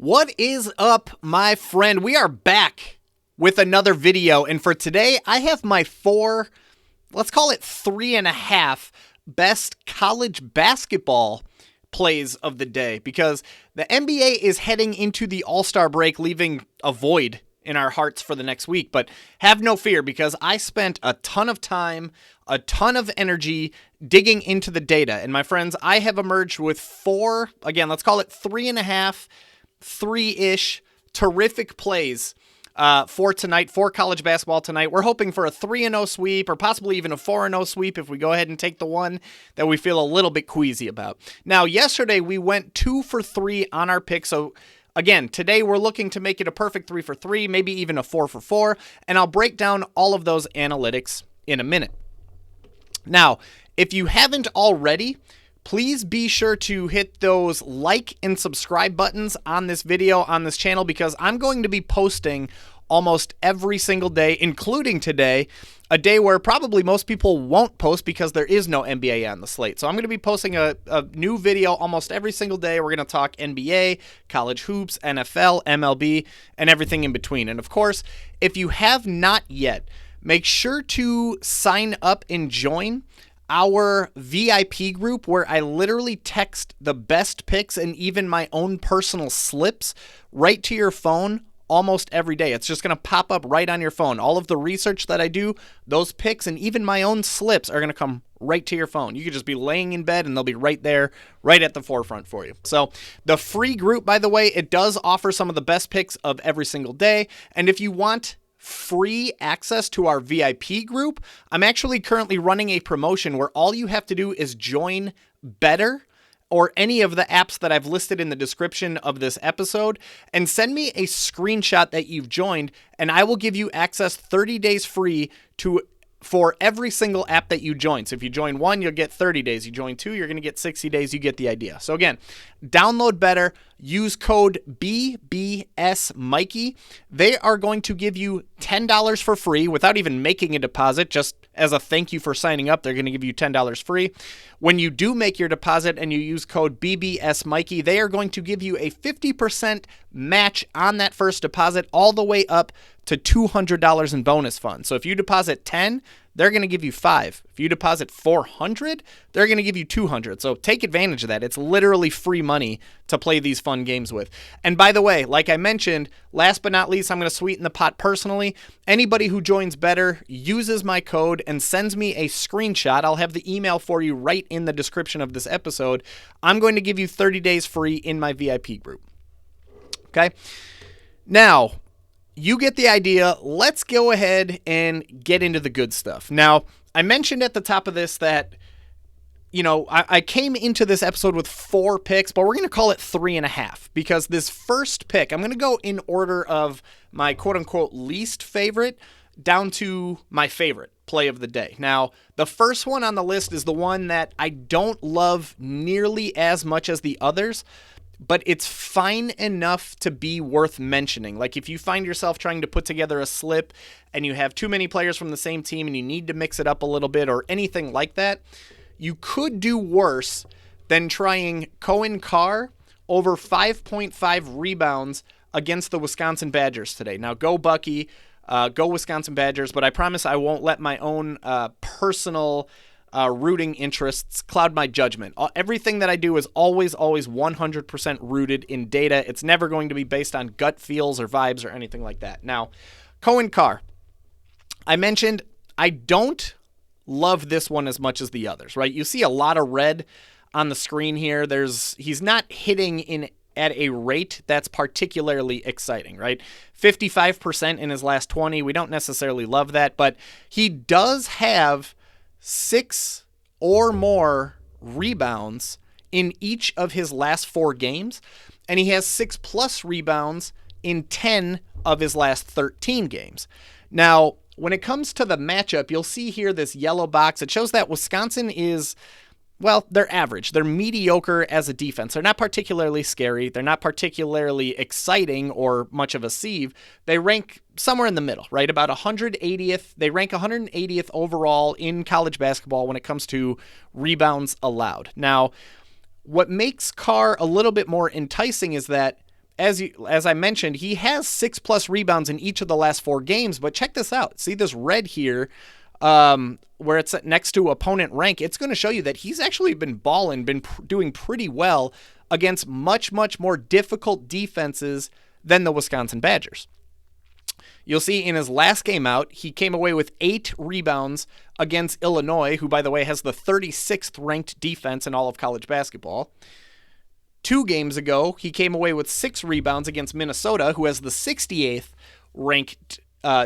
What is up, my friend? We are back with another video, and for today, I have my four, let's call it 3.5 best college basketball plays of the day, because the NBA is heading into the All-Star break, leaving a void in our hearts for the next week. But have no fear, because I spent a ton of time, a ton of energy digging into the data. And my friends, I have emerged with four, again, let's call it 3.5, 3-ish terrific plays for tonight, for college basketball tonight. We're hoping for a 3-0 sweep, or possibly even a 4-0 sweep if we go ahead and take the one that we feel a little bit queasy about. Now, yesterday we went 2 for 3 on our pick, so again, today we're looking to make it a perfect 3 for 3, maybe even a 4 for 4, and I'll break down all of those analytics in a minute. Now, if you haven't already, please be sure to hit those like and subscribe buttons on this video, on this channel, because I'm going to be posting almost every single day, including today, a day where probably most people won't post because there is no NBA on the slate. So I'm going to be posting a new video almost every single day. We're going to talk NBA, college hoops, NFL, MLB, and everything in between. And of course, if you have not yet, make sure to sign up and join our VIP group, where I literally text the best picks and even my own personal slips right to your phone almost every day. It's just going to pop up right on your phone. All of the research that I do, those picks, and even my own slips are going to come right to your phone. You could just be laying in bed and they'll be right there, right at the forefront for you. So the free group, by the way, it does offer some of the best picks of every single day. And if you want free access to our VIP group, I'm actually currently running a promotion where all you have to do is join Betr or any of the apps that I've listed in the description of this episode, and send me a screenshot that you've joined, and I will give you access 30 days free for every single app that you join. So if you join one, you'll get 30 days. You join two, you're going to get 60 days. You get the idea. So again, download Betr, use code BBSMikey. They are going to give you $10 for free without even making a deposit. Just as a thank you for signing up, they're going to give you $10 free. When you do make your deposit and you use code BBSMikey, they are going to give you a 50% match on that first deposit, all the way up to $200 in bonus funds. So if you deposit 10, they're going to give you 5. If you deposit 400, they're going to give you 200. So take advantage of that. It's literally free money to play these fun games with. And by the way, like I mentioned, last but not least, I'm going to sweeten the pot personally. Anybody who joins Betr, uses my code, and sends me a screenshot, I'll have the email for you right in the description of this episode. I'm going to give you 30 days free in my VIP group. Okay? Now, you get the idea. Let's go ahead and get into the good stuff. Now, I mentioned at the top of this that, I came into this episode with 4 picks, but we're going to call it 3.5, because this first pick, I'm going to go in order of my quote-unquote least favorite down to my favorite play of the day. Now, the first one on the list is the one that I don't love nearly as much as the others, but it's fine enough to be worth mentioning. Like if you find yourself trying to put together a slip and you have too many players from the same team and you need to mix it up a little bit or anything like that, you could do worse than trying Cohen Carr over 5.5 rebounds against the Wisconsin Badgers today. Now, go Bucky, go Wisconsin Badgers, but I promise I won't let my own personal rooting interests cloud my judgment. Everything that I do is always 100% rooted in data. It's never going to be based on gut feels or vibes or anything like that. Now, Cohen Carr, I mentioned I don't love this one as much as the others, right? You see a lot of red on the screen here. He's not hitting at a rate that's particularly exciting, right? 55% in his last 20. We don't necessarily love that, but he does have 6 or more rebounds in each of his last 4 games, and he has 6+ rebounds in 10 of his last 13 games. Now, when it comes to the matchup, you'll see here this yellow box. It shows that Wisconsin is, well, they're average. They're mediocre as a defense. They're not particularly scary. They're not particularly exciting or much of a sieve. They rank somewhere in the middle, right? About 180th. They rank 180th overall in college basketball when it comes to rebounds allowed. Now, what makes Carr a little bit more enticing is that as I mentioned, he has 6+ rebounds in each of the last 4 games. But check this out. See this red here, where it's next to opponent rank. It's going to show you that he's actually been balling, doing pretty well against much more difficult defenses than the Wisconsin Badgers. You'll see in his last game out, he came away with 8 rebounds against Illinois, who, by the way, has the 36th ranked defense in all of college basketball. 2 games ago, he came away with 6 rebounds against Minnesota, who has the 68th ranked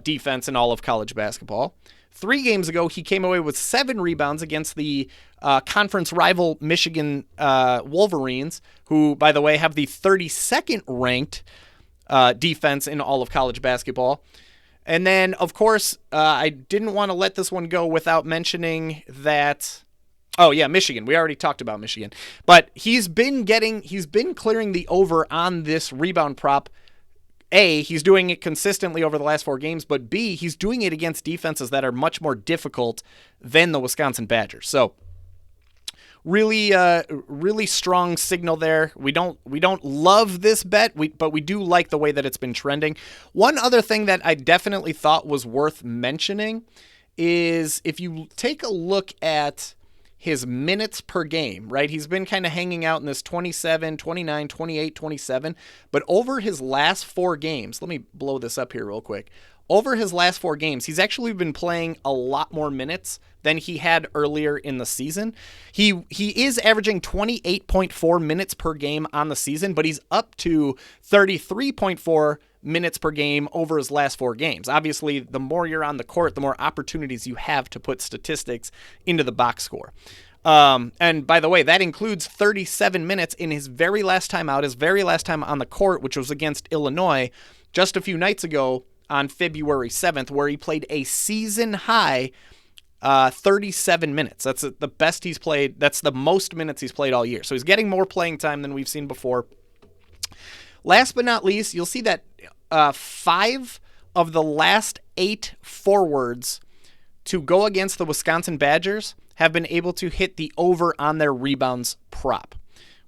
defense in all of college basketball. 3 games ago, he came away with 7 rebounds against the conference rival Michigan Wolverines, who, by the way, have the 32nd ranked defense in all of college basketball. And then, of course, I didn't want to let this one go without mentioning that. Oh yeah, Michigan. We already talked about Michigan, but he's been clearing the over on this rebound prop. A, he's doing it consistently over the last 4 games, but B, he's doing it against defenses that are much more difficult than the Wisconsin Badgers. So really strong signal there. We don't love this bet, but we do like the way that it's been trending. One other thing that I definitely thought was worth mentioning is if you take a look at his minutes per game, right? He's been kind of hanging out in this 27, 29, 28, 27, but over his last 4 games, let me blow this up here real quick. Over his last 4 games, he's actually been playing a lot more minutes than he had earlier in the season. He is averaging 28.4 minutes per game on the season, but he's up to 33.4 minutes per game over his last 4 games. Obviously, the more you're on the court, the more opportunities you have to put statistics into the box score. And by the way, that includes 37 minutes in his very last time out, his very last time on the court, which was against Illinois just a few nights ago on February 7th, where he played a season-high 37 minutes. That's the best he's played. That's the most minutes he's played all year. So he's getting more playing time than we've seen before. Last but not least, you'll see that 5 of the last 8 forwards to go against the Wisconsin Badgers have been able to hit the over on their rebounds prop.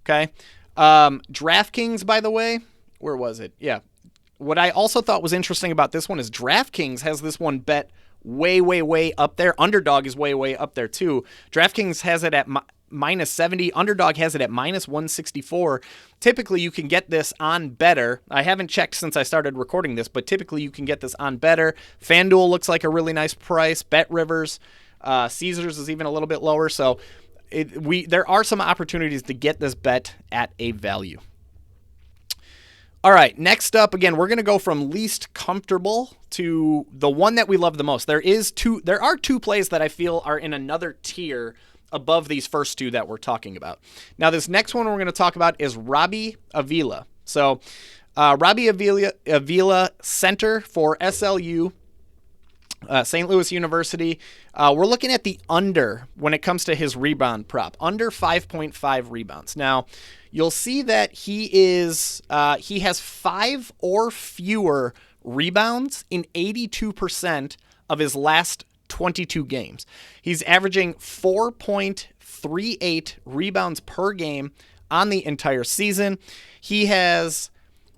Okay? DraftKings, by the way, where was it? Yeah. What I also thought was interesting about this one is DraftKings has this one bet way up there. Underdog is way up there too. DraftKings has it at minus 70. Underdog has it at minus 164. Typically, you can get this on Betr. I haven't checked since I started recording this, but typically you can get this on Betr. FanDuel looks like a really nice price. BetRivers, Caesars is even a little bit lower. So there are some opportunities to get this bet at a value. All right, next up, again, we're going to go from least comfortable to the one that we love the most. There are 2 plays that I feel are in another tier above these first 2 that we're talking about. Now, this next one we're going to talk about is Robbie Avila. So, Robbie Avila, center for SLU, St. Louis University. We're looking at the under when it comes to his rebound prop, under 5.5 rebounds. Now, you'll see that he has 5 or fewer rebounds in 82% of his last 22 games. He's averaging 4.38 rebounds per game on the entire season. He has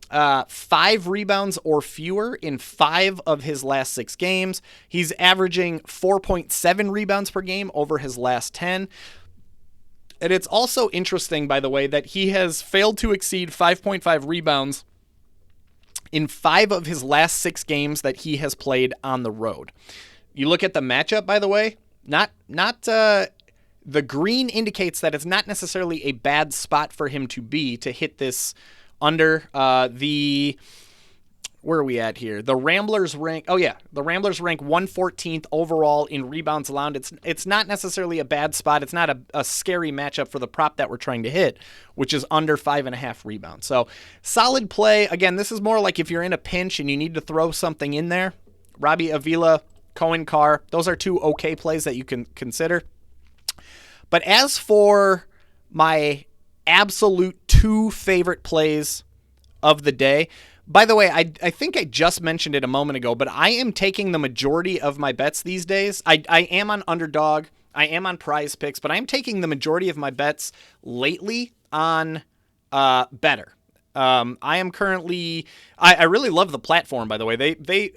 5 rebounds or fewer in 5 of his last 6 games. He's averaging 4.7 rebounds per game over his last 10. And it's also interesting, by the way, that he has failed to exceed 5.5 rebounds in 5 of his last 6 games that he has played on the road. You look at the matchup, by the way, the green indicates that it's not necessarily a bad spot for him to hit this under. Where are we at here? The Ramblers rank 114th overall in rebounds allowed. It's not necessarily a bad spot. It's not a scary matchup for the prop that we're trying to hit, which is under 5.5 rebounds. So solid play. Again, this is more like if you're in a pinch and you need to throw something in there. Robbie Avila, Cohen Carr, those are 2 okay plays that you can consider. But as for my absolute 2 favorite plays of the day, by the way, I think I just mentioned it a moment ago, but I am taking the majority of my bets these days. I am on Underdog. I am on PrizePicks, but I'm taking the majority of my bets lately on Betr. I am currently, I really love the platform, by the way.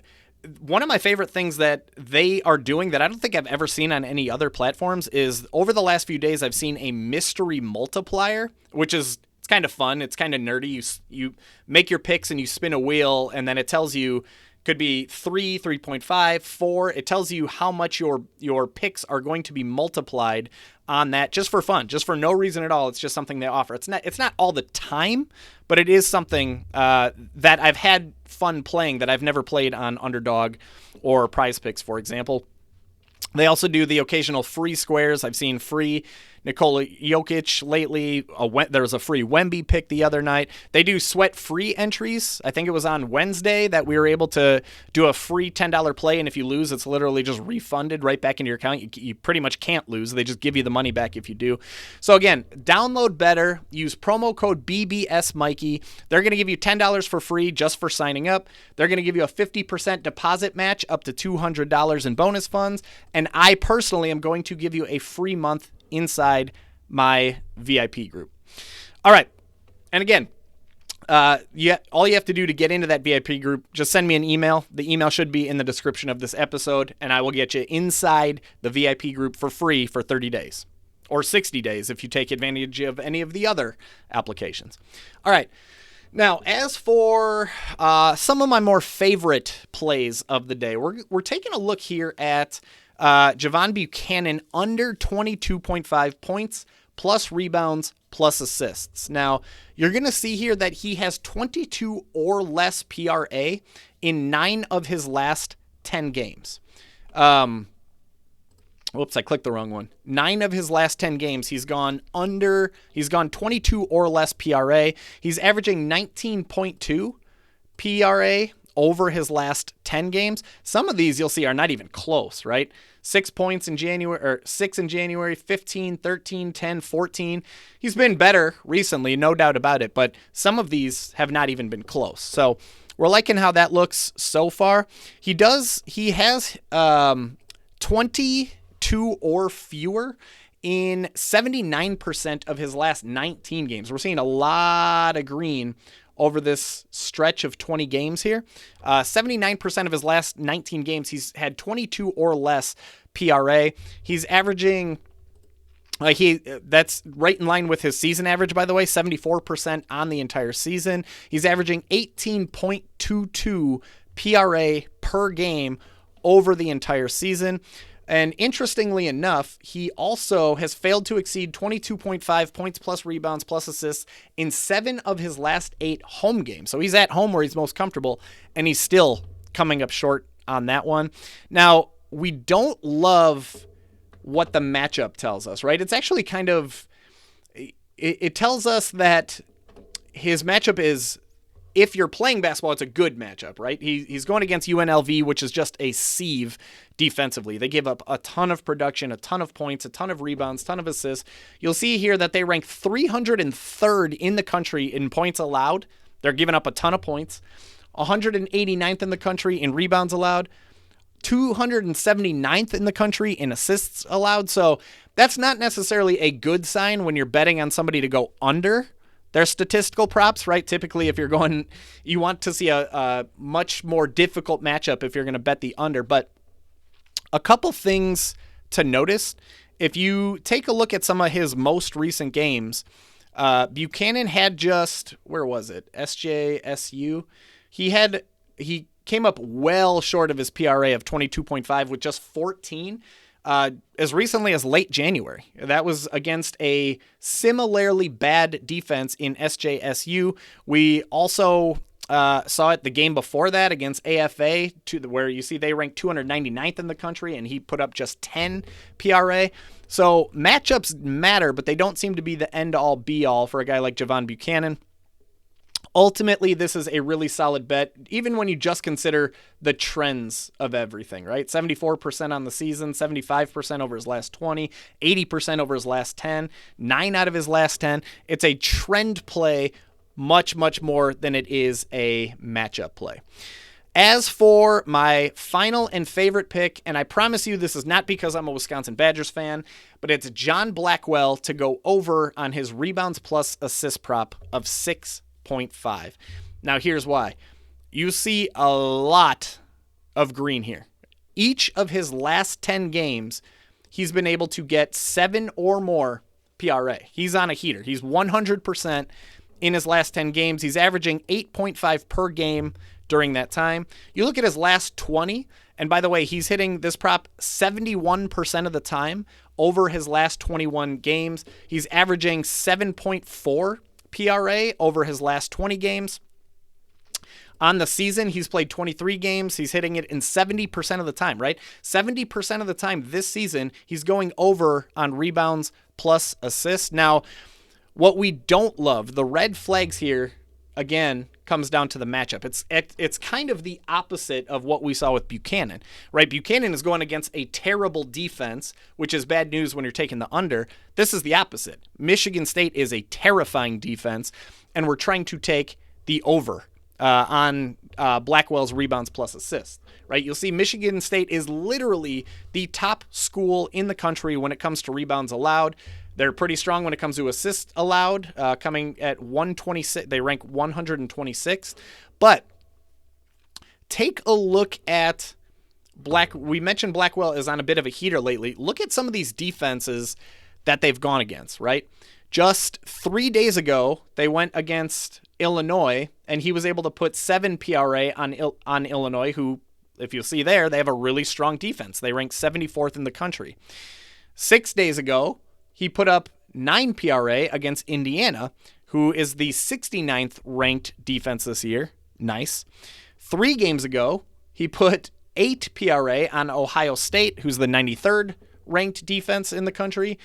One of my favorite things that they are doing that I don't think I've ever seen on any other platforms is over the last few days, I've seen a mystery multiplier, which is, it's kind of fun. It's kind of nerdy. You make your picks and you spin a wheel, and then it tells you, could be 3, 3.5, 4. It tells you how much your picks are going to be multiplied on that, just for fun, just for no reason at all. It's just something they offer. It's not all the time, but it is something that I've had fun playing that I've never played on Underdog or PrizePicks, for example. They also do the occasional free squares. I've seen free Nikola Jokic lately. There was a free Wemby pick the other night. They do sweat-free entries. I think it was on Wednesday that we were able to do a free $10 play, and if you lose, it's literally just refunded right back into your account. You pretty much can't lose. They just give you the money back if you do. So again, download Betr. Use promo code BBSMikey. They're going to give you $10 for free just for signing up. They're going to give you a 50% deposit match up to $200 in bonus funds, and I personally am going to give you a free month inside my VIP group. All right. And again, all you have to do to get into that VIP group, just send me an email. The email should be in the description of this episode, and I will get you inside the VIP group for free for 30 days or 60 days if you take advantage of any of the other applications. All right. Now, as for some of my more favorite plays of the day, we're taking a look here at Javon Buchanan under 22.5 points, plus rebounds, plus assists. Now, you're going to see here that he has 22 or less PRA in 9 of his last 10 games. Whoops, I clicked the wrong one. 9 of his last 10 games, he's gone 22 or less PRA. He's averaging 19.2 PRA over his last 10 games. Some of these you'll see are not even close, right? 6 points in January, or 6 in January, 15, 13, 10, 14. He's been better recently, no doubt about it, but some of these have not even been close. So we're liking how that looks so far. He has 22 or fewer in 79% of his last 19 games. We're seeing a lot of green over this stretch of 20 games here. 79% of his last 19 games, he's had 22 or less PRA. He's averaging, that's right in line with his season average, by the way, 74% on the entire season. He's averaging 18.22 PRA per game over the entire season. And interestingly enough, he also has failed to exceed 22.5 points plus rebounds plus assists in 7 of his last 8 home games. So he's at home where he's most comfortable, and he's still coming up short on that one. Now, we don't love what the matchup tells us, right? It's actually kind of, it tells us that his matchup is, if you're playing basketball, it's a good matchup, right? He's going against UNLV, which is just a sieve defensively. They give up a ton of production, a ton of points, a ton of rebounds, ton of assists. You'll see here that they rank 303rd in the country in points allowed. They're giving up a ton of points. 189th in the country in rebounds allowed. 279th in the country in assists allowed. So that's not necessarily a good sign when you're betting on somebody to go under their statistical props, right? Typically, if you're going, you want to see a much more difficult matchup if you're going to bet the under. But a couple things to notice. If you take a look at some of his most recent games, Buchanan had just, where was it? SJSU. He came up well short of his PRA of 22.5 with just 14. As recently as late January. That was against a similarly bad defense in SJSU. We also saw it the game before that against AFA, where you see they ranked 299th in the country, and he put up just 10 PRA. So matchups matter, but they don't seem to be the end-all, be-all for a guy like Javon Buchanan. Ultimately, this is a really solid bet, even when you just consider the trends of everything, right? 74% on the season, 75% over his last 20, 80% over his last 10, 9 out of his last 10. It's a trend play much, much more than it is a matchup play. As for my final and favorite pick, and I promise you this is not because I'm a Wisconsin Badgers fan, but it's John Blackwell to go over on his rebounds plus assist prop of 6 6.5. Now, here's why. You see a lot of green here. Each of his last 10 games, he's been able to get 7 or more PRA. He's on a heater. He's 100% in his last 10 games. He's averaging 8.5 per game during that time. You look at his last 20, and by the way, he's hitting this prop 71% of the time over his last 21 games. He's averaging 7.4 PRA over his last 20 games. On the season, he's played 23 games. He's hitting it in 70% of the time, right? 70% of the time this season, he's going over on rebounds plus assists. Now, what we don't love, the red flags here, again, comes down to the matchup. It's kind of the opposite of what we saw with Buchanan, right? Buchanan is going against a terrible defense, which is bad news when you're taking the under. This is the opposite. Michigan State is a terrifying defense, and we're trying to take the over on Blackwell's rebounds plus assists, right? You'll see Michigan State is literally the top school in the country when it comes to rebounds allowed. They're pretty strong when it comes to assists allowed, coming at 126. They rank 126. But take a look at we mentioned Blackwell is on a bit of a heater lately. Look at some of these defenses that they've gone against, right? Just 3 days ago, they went against Illinois, and he was able to put 7 PRA on Illinois, who, if you'll see there, they have a really strong defense. They rank 74th in the country. 6 days ago, he put up 9 PRA against Indiana, who is the 69th ranked defense this year. Nice. 3 games ago, he put 8 PRA on Ohio State, who's the 93rd ranked defense in the country.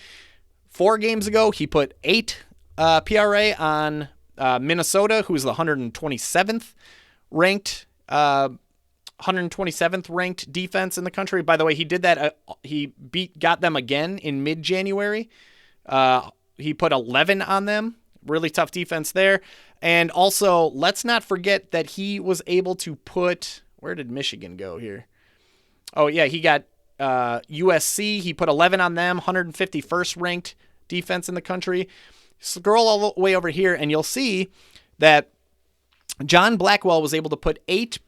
4 games ago, he put 8 PRA on Minnesota, who's the 127th ranked 127th ranked defense in the country. By the way, he did that. He got them again in mid-January. He put 11 on them. Really tough defense there. And also, let's not forget that he was able to put, where did Michigan go here? Oh yeah, he got USC. He put 11 on them, 151st ranked defense in the country. Scroll all the way over here, and you'll see that John Blackwell was able to put 8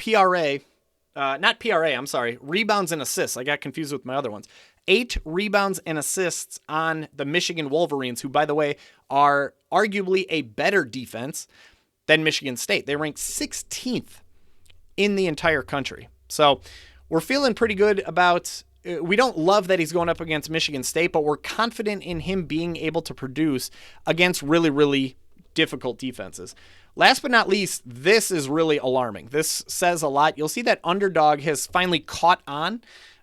rebounds and assists. I got confused with my other ones. 8 rebounds and assists on the Michigan Wolverines, who, by the way, are arguably a better defense than Michigan State. They rank 16th in the entire country. So we're feeling pretty good about. We don't love that he's going up against Michigan State, but we're confident in him being able to produce against really, really difficult defenses. Last but not least, this is really alarming. This says a lot. You'll see that Underdog has finally caught on.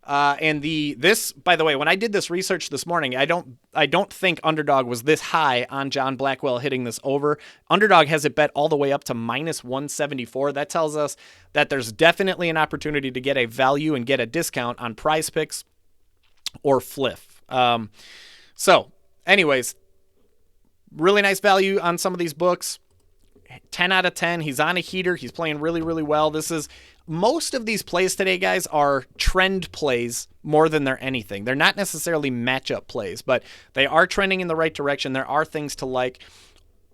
This, by the way, when I did this research this morning, I don't think Underdog was this high on John Blackwell hitting this over. Underdog has it bet all the way up to minus 174. That tells us that there's definitely an opportunity to get a value and get a discount on PrizePicks or Fliff. So anyways, really nice value on some of these books. 10 out of 10. He's on a heater. He's playing really, really well. Most of these plays today, guys, are trend plays more than they're anything. They're not necessarily matchup plays, but they are trending in the right direction. There are things to like.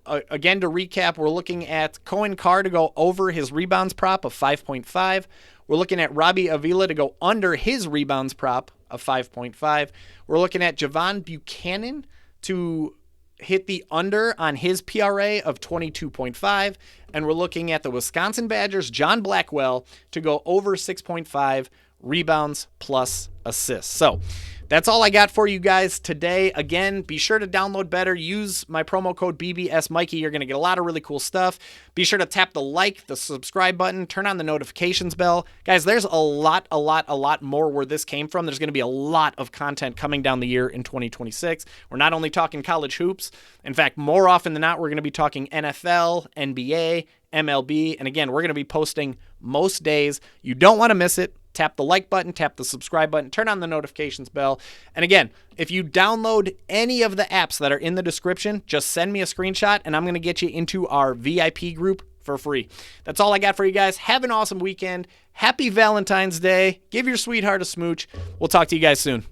Again, to recap, we're looking at Cohen Carr to go over his rebounds prop of 5.5. We're looking at Robbie Avila to go under his rebounds prop of 5.5. We're looking at Javon Buchanan to hit the under on his PRA of 22.5, and we're looking at the Wisconsin Badgers, John Blackwell, to go over 6.5 rebounds plus assists. So that's all I got for you guys today. Again, be sure to download Betr. Use my promo code BBSMikey. You're going to get a lot of really cool stuff. Be sure to tap the subscribe button, turn on the notifications bell. Guys, there's a lot more where this came from. There's going to be a lot of content coming down the year in 2026. We're not only talking college hoops. In fact, more often than not, we're going to be talking NFL, NBA, MLB. And again, we're going to be posting most days. You don't want to miss it. Tap the like button, tap the subscribe button, turn on the notifications bell. And again, if you download any of the apps that are in the description, just send me a screenshot and I'm going to get you into our VIP group for free. That's all I got for you guys. Have an awesome weekend. Happy Valentine's Day. Give your sweetheart a smooch. We'll talk to you guys soon.